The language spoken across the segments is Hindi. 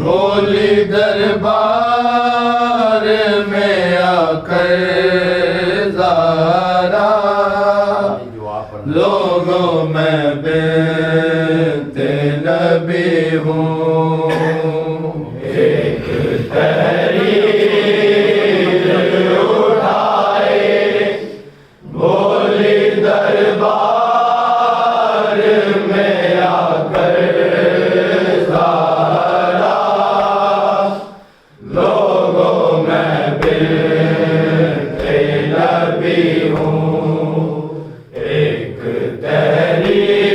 बोली दरबार में आकर ज़ारा, लोगों में बिनते नबी हूँ। एक तहरीर उठाए बोली दरबार में आकर ज़ारा, लोगों में बिनते नबी हूँ। एक तहरीर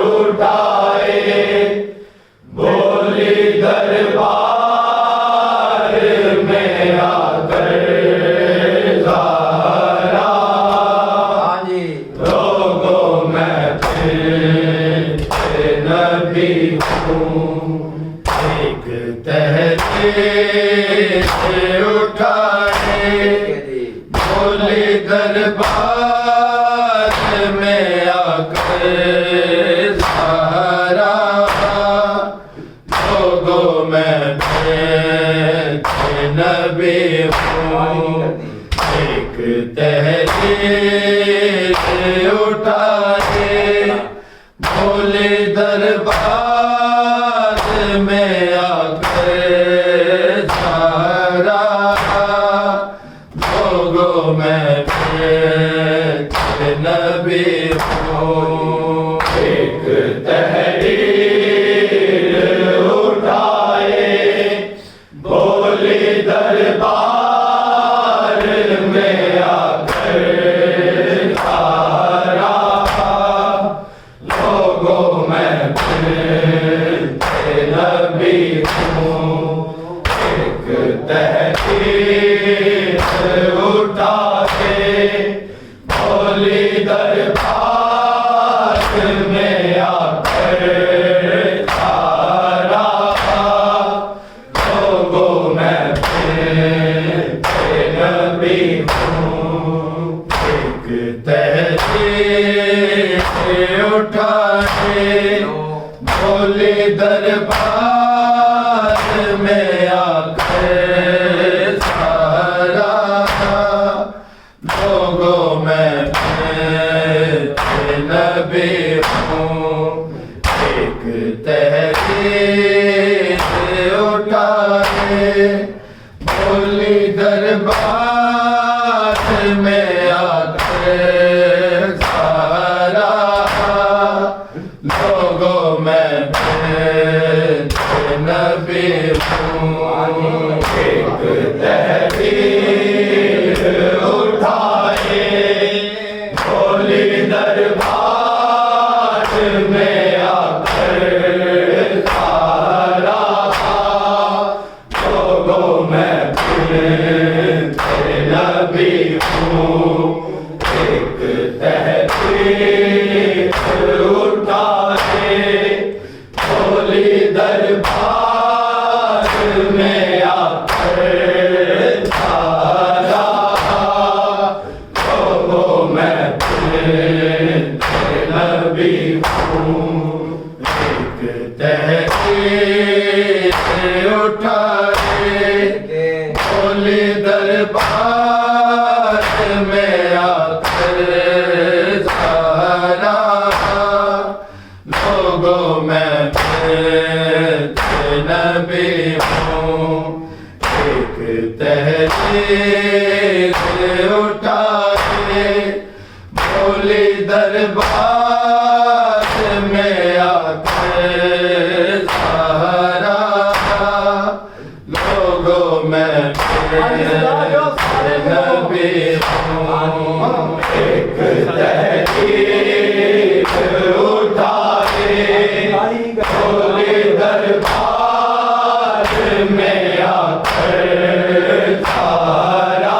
उठाए बोली दरबार में आकर ज़ारा, लोगों में बिनते नबी हूँ। एक तहरीर उठाए बोली दरबार में आकर ज़ारा, लोगों में बिनते नबी हूँ। एक तहरीर उठाए बोली दरबार में आकर ज़ारा, लोगों में बिनते नबी हूँ। एक तहरीर उठाए बोली दरबार में आकर ज़ारा, लोगों में बिनते नबी हूँ। एक तहरीर उठाए बोली दरबार में आकर ज़ारा, लोगों में बिनते नबी हूँ। एक तहरीर उठाए बोली दरबार में आकर ज़ारा, लोगों में बिनते नबी हूँ। एक तहरीर उठाए बोली दरबार में आकर ज़ारा, लोगों में बिनते नबी हूँ। एक तहरीर उठाए बोली दरबार में आकर ज़ारा, लोगों में बिनते नबी हूँ। एक तहरीर उठाए बोली दरबार में आकर ज़ारा, लोगों में बिनते नबी हूँ। एक तहरीर उठाए बोली दरबार में आकर ज़ारा, लोगों में बिनते नबी हूँ। एक तहरीर उठाए बोली दरबार में आकर ज़ारा, लोगों में बिनते नबी हूँ। एक तहरीर उठाए बोली दरबार में आकर ज़ारा,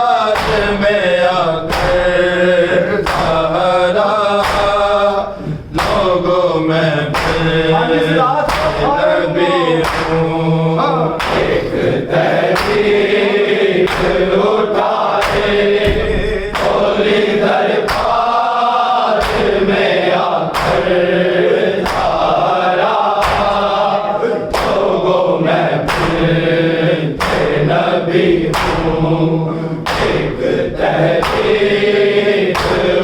में आकर सहारा, लोगों में फिर नबी हूँ। एक तहरीक उठाए बोली दरबार में आकर सहारा, लोगों में फिर नबी हूँ। एक तहरीक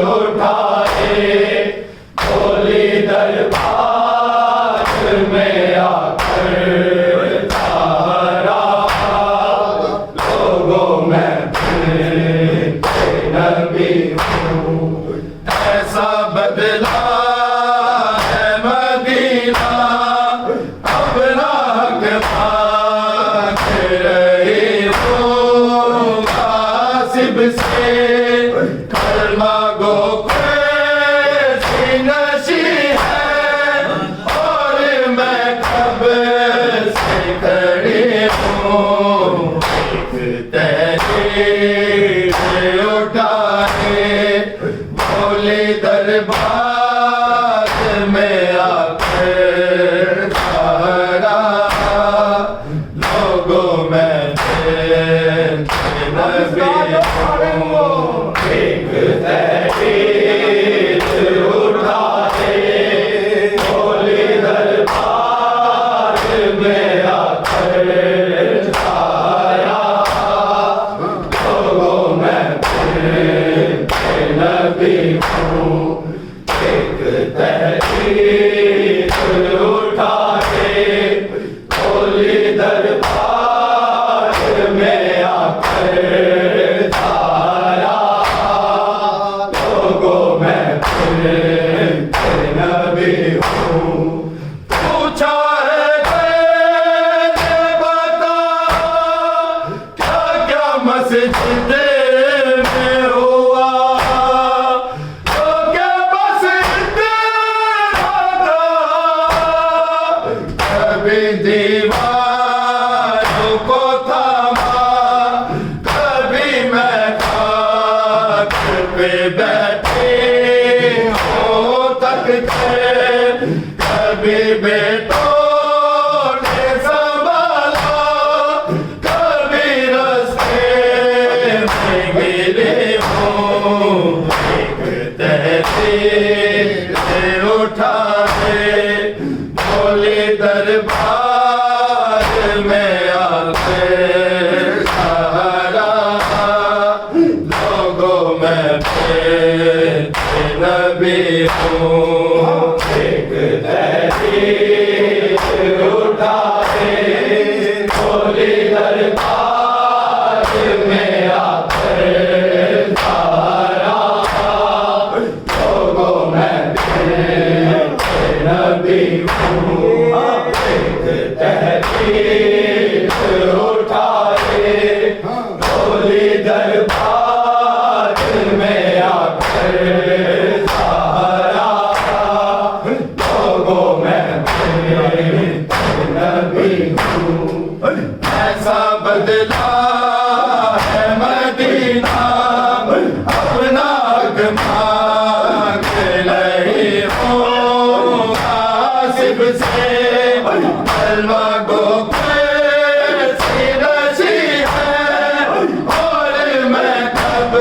उठाए बोली दरबार में आकर सहारा, लोगों में फिर नबी हूँ। ऐसा बदला है मदीना, अपना हक मांग रही हूँ कासिब से। कलमा गो कैसी नशी है और मैं कब से खड़ी हूँ। एक तहरीक उठाए बोले दरबार में आकर सहारा, लोगों में फिर नबी हूँ। एक तहरीक उठाए बोले दरबार में आकर सहारा, लोगों में फिर नबी हूँ। एक तहरीक उठाए बोली दरबार में आकर सहारा, लोगों में फिर नबी हूँ। पूछा है मैंने बता क्या क्या मस्जिद में हुआ, तो क्या बस इतना था। कभी दीवारों को थामा, कभी मैं खाक पे बैठे हो तकते, कभी बेटों ने संभाला, कभी रास्ते में गिरे हूँ। एक तहरीक उठाए बोले दरबार में आकर सहारा, लोगों में फिर नबी हूँ। एक तहरीक उठाए बोले दरबार में आकर सहारा, लोगों में फिर नबी हूँ। एक तहरीक उठाए बोले दरबार में आकर सहारा, लोगों में फिर नबी हूँ। ऐसा बदला है मदीना, अपना हक मांग रही हूँ कासिब से। कलमा गो कैसी नशी है और मैं कब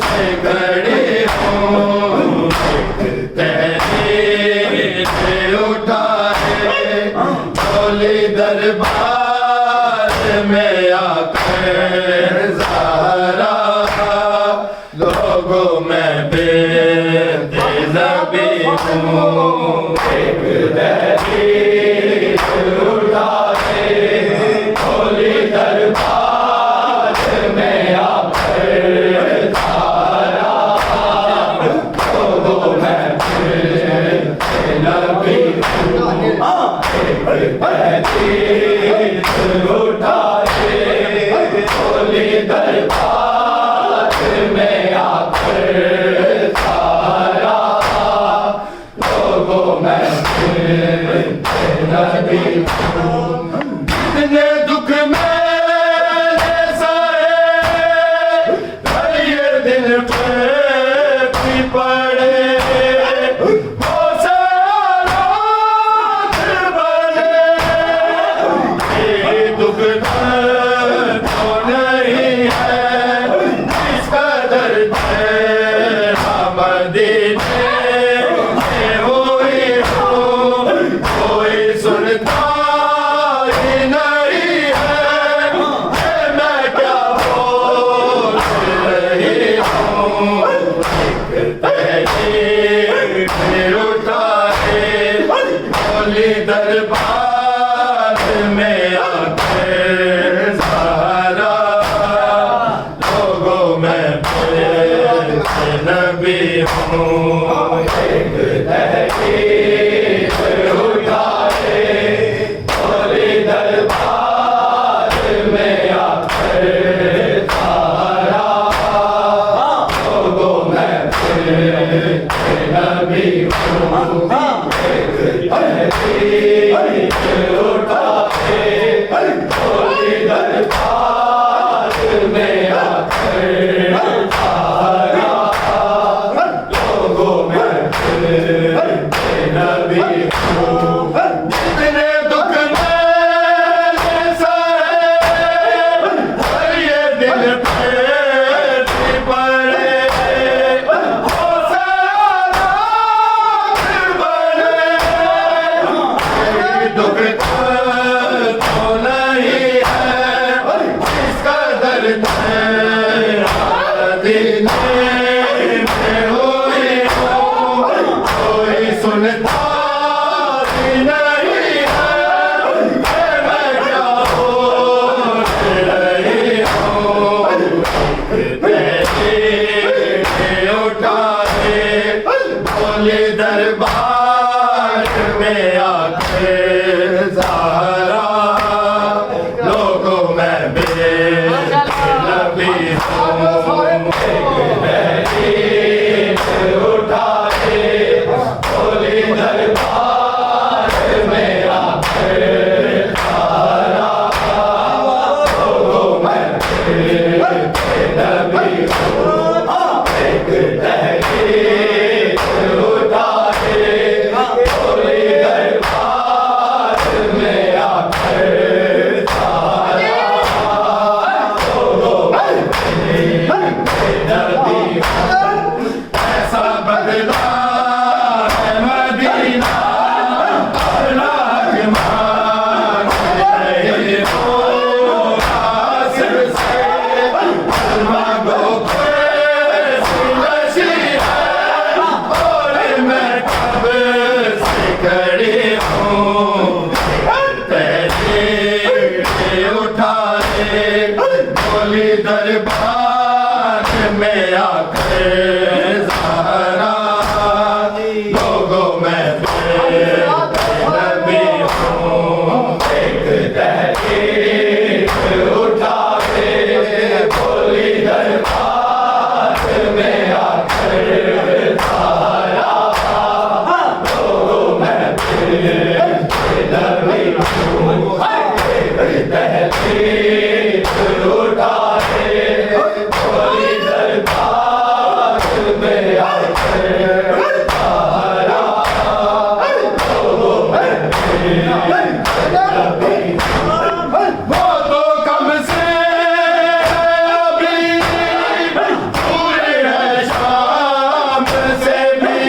से खड़ी हूँ। एक तहरीक उठाए बोले दरबार में आकर सहारा, हूँ एक तहरीर उठाए बोली दरबार में आकर सारा लोगों में नबी हूँ एक तहरीर उठाए बोली दरबार में आकर जितने दुख मेरे सहे और ये दिल पे पड़े हो सारा फिर बड़े दुख तो नहीं है इसका दर्द है दिल में हुई हो कोई सुनता दरबार में आके ज़हरा लोगों में बेनबी हूँ उठा के बोली दरबार में आके ज़हरा लोगों में बेनबी हूँ एक तहरीर उठा के बोली दरबार में आकर सारा लोगों में नबी ऐसा बदला है मदीना अल्लाह मांगे हो आसिफ से मांगो खड़ी हूँ उठाए बोली दरबार में आकर ज़हरा लोगों में बेनबी हूँ एक तहरीर उठा के बोली दरबार में आकर ज़हरा नबी हूँ एक तहरीर उठा के बोली दरबार में आकर सारा लोगों में नबी वो तो कम से अभी दूर है शाम से भी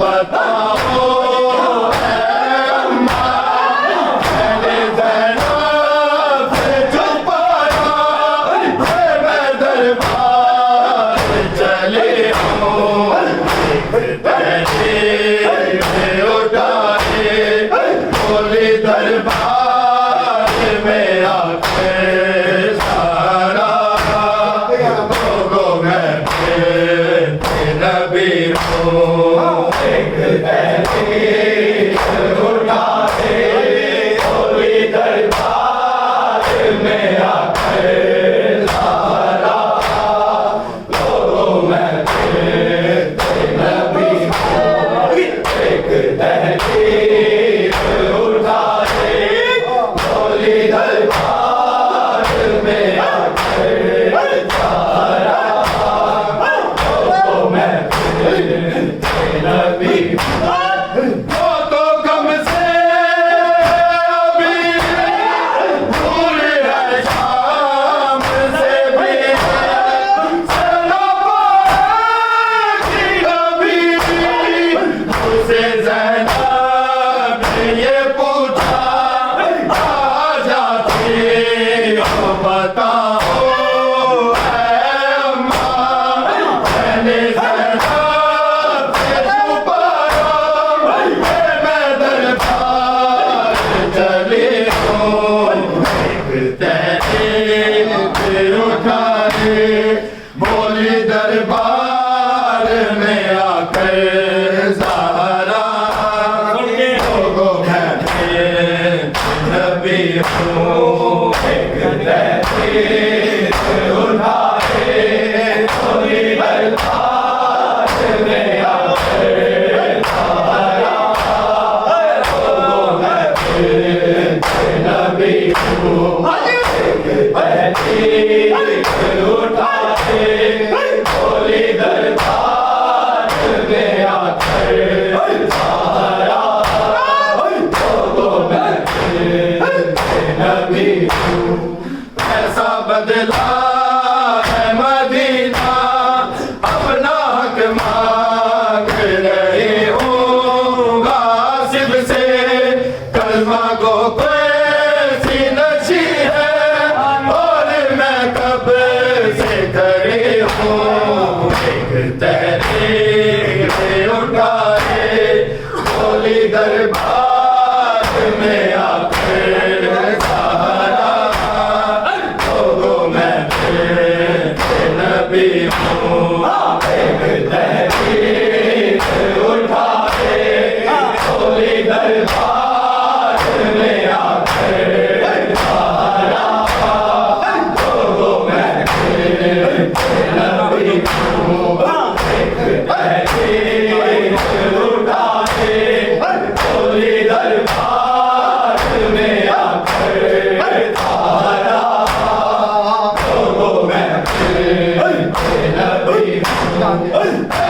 बताओ अम्मा मैंने ज़ैनब से छुपाया मैं दरबार चले हूँ एक तहरीर उठाए बोली दरबार में आके सारा लोगों में नबी हूँ एक तहरीर उठा के बोली दरबार में आकर सारा लोगों में नबी हूँ एक तहरीर उठा के बोली दरबार में आकर सारा लोगों में नबी वो तो कम से अभी दूर है शाम से भी चलो कभी उसे ज़ैनब ने ये पूछा आ जाती हो बताओ अम्मा मैंने ज़ैनब से छुपाया मांग रही हूँ गासिब से, कलमा को कैसी नशी है और मैं कब से खड़ी हूँ। एक तहरीर उठाए बोली दरबार में आकर सहारा, लोगों मैं नबी हूँ। एक तहरीर उठाए बोली दरबार में आकर सहारा, लोगों मैं नबी हूँ। एक तहरीर उठाए बोली दरबार में आकर सहारा, लोगों मैं नबी हूँ।